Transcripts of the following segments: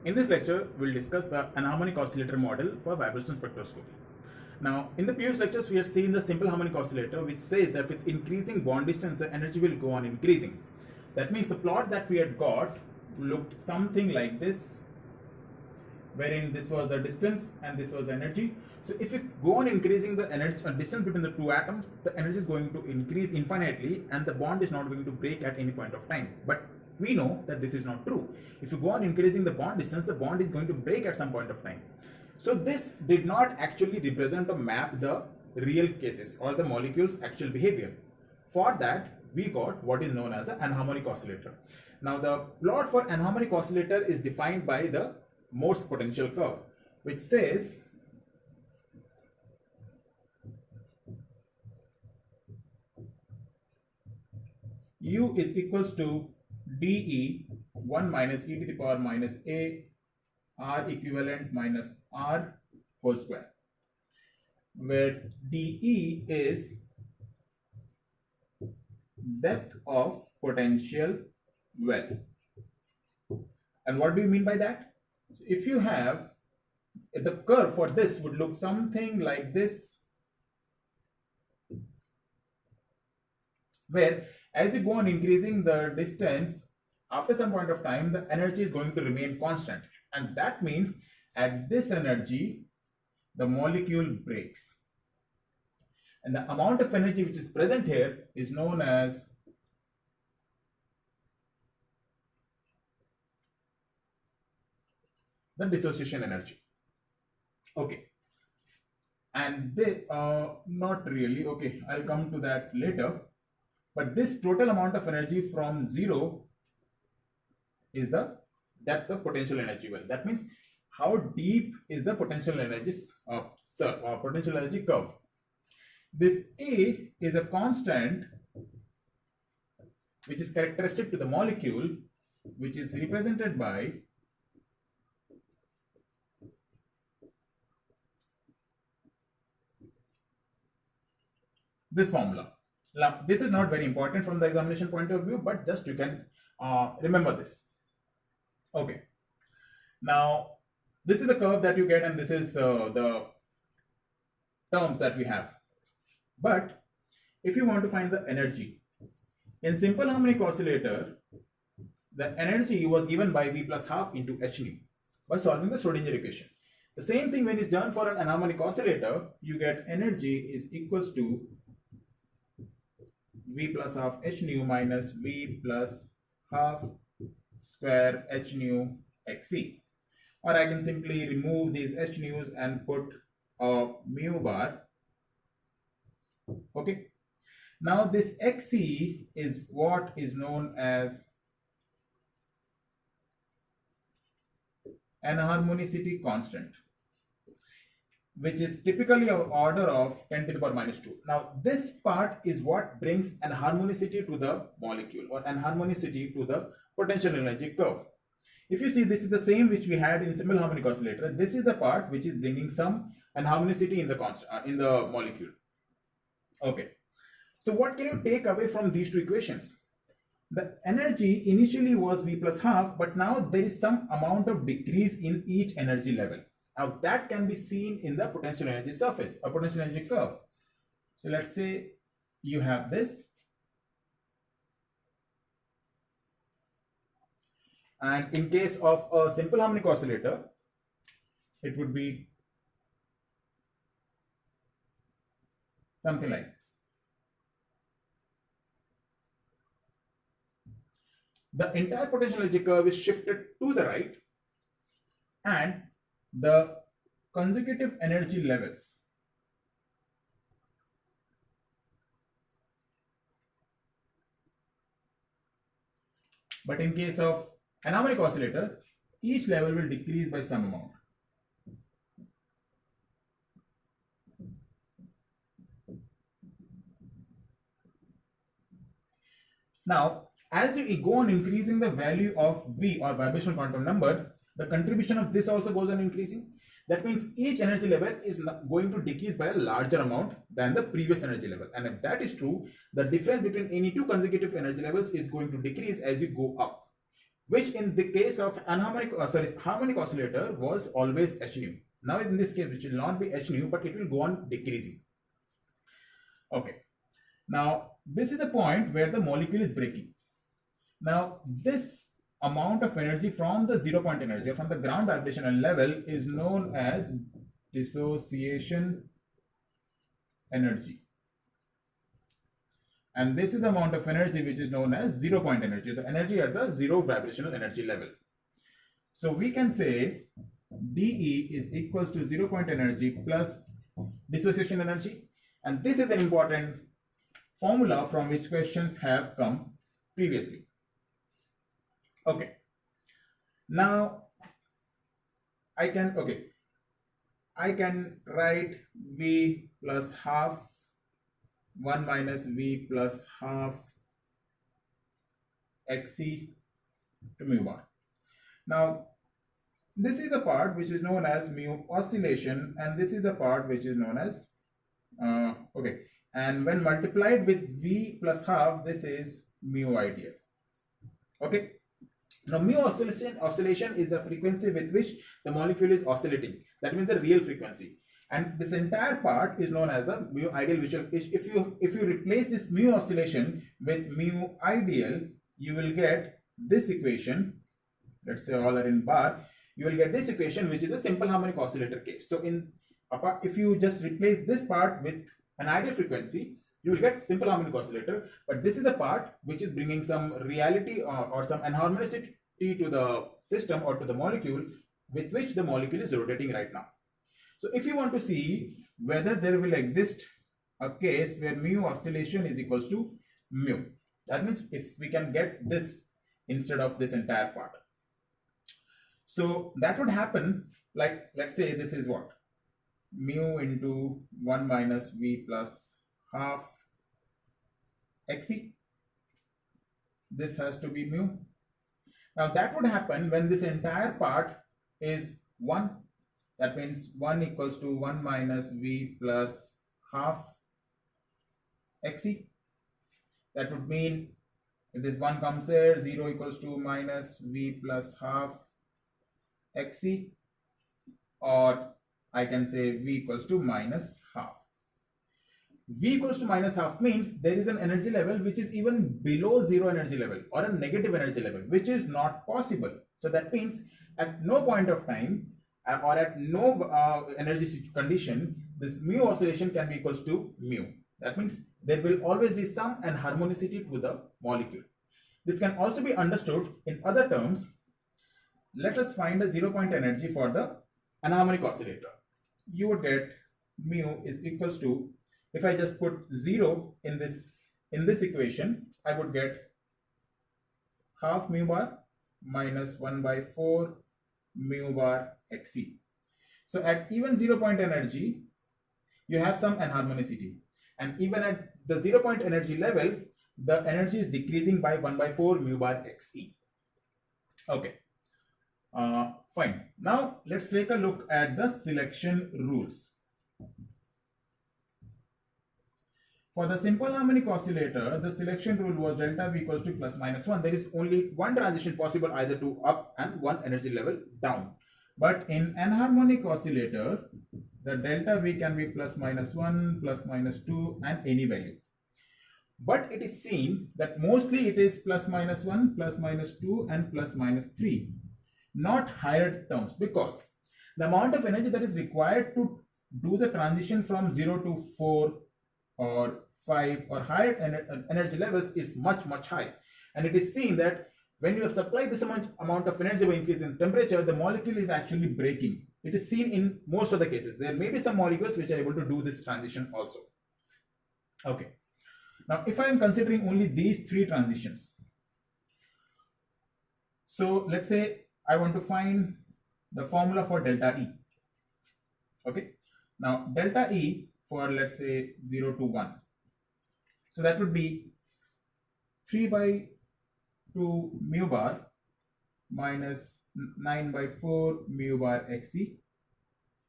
In this lecture, we'll discuss the anharmonic oscillator model for vibration spectroscopy. Now, in the previous lectures, we have seen the simple harmonic oscillator, which says that with increasing bond distance, the energy will go on increasing. That means the plot that we had got looked something like this, wherein this was the distance and this was energy. So if you go on increasing the energy distance between the two atoms, the energy is going to increase infinitely and the bond is not going to break at any point of time. But we know that this is not true. If you go on increasing the bond distance, the bond is going to break at some point of time. So this did not actually represent or map the real cases or the molecule's actual behavior. For that, we got what is known as an anharmonic oscillator. Now the plot for anharmonic oscillator is defined by the Morse potential curve, which says U is equals to dE 1 minus e to the power minus a R equivalent minus R whole square, where dE is depth of potential well. And what do you mean by that? If you have the curve for this would look something like this, where as you go on increasing the distance, after some point of time, the energy is going to remain constant. And that means at this energy, the molecule breaks. And the amount of energy which is present here is known as the dissociation energy. Okay. And they not really. Okay, I'll come to that later. But this total amount of energy from zero is the depth of potential energy well. That means how deep is the potential energy curve. This A is a constant which is characteristic to the molecule, which is represented by this formula. Now, this is not very important from the examination point of view, but just you can remember this. Okay. Now, this is the curve that you get, and this is the terms that we have. But if you want to find the energy, in simple harmonic oscillator, the energy was given by V plus half into h nu by solving the Schrodinger equation. The same thing when it's done for an anharmonic oscillator, you get energy is equals to V plus half h nu minus V plus half square h nu xc. Or I can simply remove these h nu's and put a mu bar. Okay. Now this xc is what is known as anharmonicity constant, which is typically of order of 10 to the power minus 2. Now, this part is what brings anharmonicity to the molecule or anharmonicity to the potential energy curve. If you see, this is the same which we had in simple harmonic oscillator. This is the part which is bringing some anharmonicity in the molecule. Okay. So what can you take away from these two equations? The energy initially was V plus half, but now there is some amount of decrease in each energy level. Now that can be seen in the potential energy surface, a potential energy curve. So let's say you have this, and in case of a simple harmonic oscillator, it would be something like this. The entire potential energy curve is shifted to the right, and the consecutive energy levels but in case of anharmonic oscillator, each level will decrease by some amount. Now, as you go on increasing the value of V or vibrational quantum number, the contribution of this also goes on increasing. That means each energy level is going to decrease by a larger amount than the previous energy level. And if that is true, the difference between any two consecutive energy levels is going to decrease as you go up. which in the case of harmonic oscillator was always h nu. Now in this case, which will not be h nu, but it will go on decreasing. Okay. Now this is the point where the molecule is breaking. Now this amount of energy from the 0 point energy or from the ground vibrational level is known as dissociation energy. And this is the amount of energy which is known as 0 point energy, the energy at the 0 vibrational energy level. So we can say dE is equals to 0 point energy plus dissociation energy. And this is an important formula from which questions have come previously. Okay. Now I can write V plus half 1 minus V plus half Xc to mu bar. Now this is the part which is known as mu oscillation, and this is the part which is known as and when multiplied with V plus half, this is mu ideal. Okay. Now mu oscillation is the frequency with which the molecule is oscillating. That means the real frequency. And this entire part is known as a mu ideal, which if you replace this mu oscillation with mu ideal, you will get this equation. Let's say all are in bar. You will get this equation, which is a simple harmonic oscillator case. So if you just replace this part with an ideal frequency, you will get simple harmonic oscillator. But this is the part which is bringing some reality or some enharmonicity to the system or to the molecule with which the molecule is rotating right now. So if you want to see whether there will exist a case where mu oscillation is equals to mu, that means if we can get this instead of this entire part. So that would happen like, let's say this is what? Mu into 1 minus V plus half Xc. This has to be mu. Now that would happen when this entire part is 1. That means 1 equals to 1 minus V plus half Xc. That would mean if this 1 comes here, 0 equals to minus V plus half Xc, or I can say V equals to minus half. V equals to minus half means there is an energy level which is even below 0 energy level or a negative energy level, which is not possible. So that means at no point of time or at no energy condition, this mu oscillation can be equals to mu. That means there will always be some enharmonicity to the molecule. This can also be understood in other terms. Let us find a 0 point energy for the enharmonic oscillator. You would get mu is equals to, if I just put 0 in this equation, I would get half mu bar minus 1 by 4 mu bar Xc. So at even 0 point energy, you have some enharmonicity, and even at the 0 point energy level, the energy is decreasing by 1 by 4 mu bar Xc. Okay. Fine. Now let's take a look at the selection rules. For the simple harmonic oscillator, the selection rule was delta V equals to plus minus 1. There is only one transition possible, either to up and one energy level down. But in enharmonic oscillator, the delta V can be plus minus 1, plus minus 2, and any value. But it is seen that mostly it is plus minus 1, plus minus 2, and plus minus 3. Not higher terms, because the amount of energy that is required to do the transition from 0 to 4 or 5 or higher energy levels is much high. And it is seen that when you have supplied this amount of energy by increase in temperature, the molecule is actually breaking. It is seen in most of the cases. There may be some molecules which are able to do this transition also. Okay. Now, if I am considering only these three transitions, so let's say I want to find the formula for delta E. Okay. Now, delta E for, let's say, 0 to 1. So that would be 3 by 2 mu bar minus 9 by 4 mu bar Xc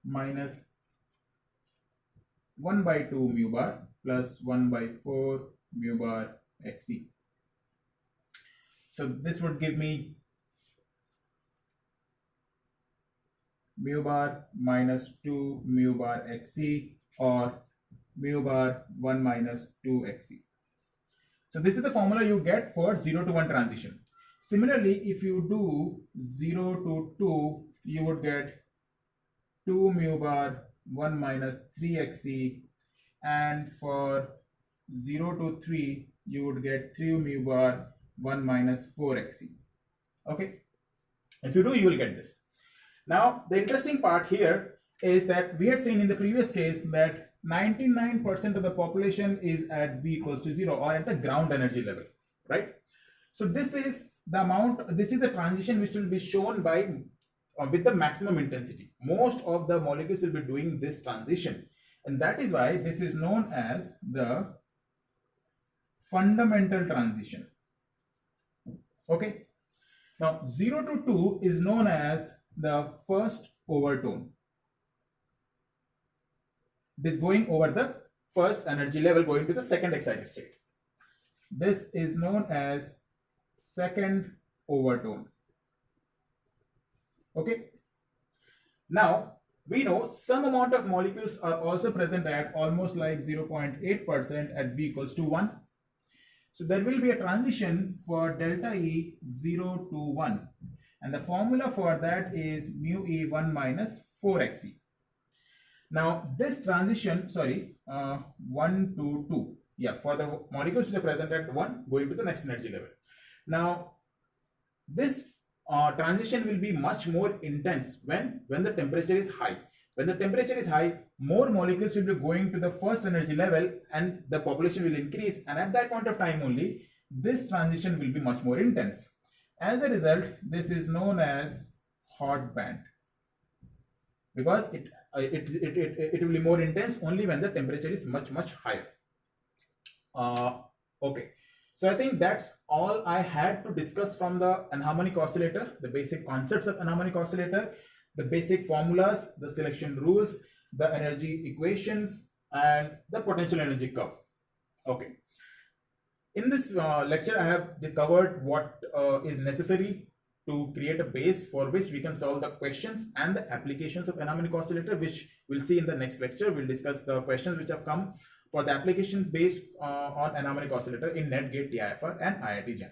minus 1 by 2 mu bar plus 1 by 4 mu bar Xc. So this would give me mu bar minus 2 mu bar xc or mu bar 1 minus 2 xc. So this is the formula you get for 0 to 1 transition. Similarly, if you do 0 to 2, you would get 2 mu bar 1 minus 3 xc, and for 0 to 3, you would get 3 mu bar 1 minus 4 xc. Okay, if you do, you will get this. Now, the interesting part here is that we had seen in the previous case that 99% of the population is at V equals to 0 or at the ground energy level, right? So this is the amount, this is the transition which will be shown by with the maximum intensity. Most of the molecules will be doing this transition, and that is why this is known as the fundamental transition. Okay. Now 0 to 2 is known as the first overtone. It is going over the first energy level going to the second excited state. This is known as second overtone. Okay. Now we know some amount of molecules are also present at almost like 0.8% at V equals to 1. So there will be a transition for delta E 0 to 1, and the formula for that is mu E 1 minus 4xc. Now this transition, 1 to 2, yeah, for the molecules which are present at 1 going to the next energy level. Now this transition will be much more intense when the temperature is high. When the temperature is high, more molecules will be going to the first energy level and the population will increase, and at that point of time only this transition will be much more intense. As a result, this is known as hot band, because it will be more intense only when the temperature is much higher. Okay, so I think that's all I had to discuss from the anharmonic oscillator, the basic concepts of anharmonic oscillator, the basic formulas, the selection rules, the energy equations, and the potential energy curve. Okay. In this lecture, I have covered what is necessary to create a base for which we can solve the questions and the applications of anharmonic oscillator, which we'll see in the next lecture. We'll discuss the questions which have come for the application based on anharmonic oscillator in NET, GATE, TIFR, and IIT JAM.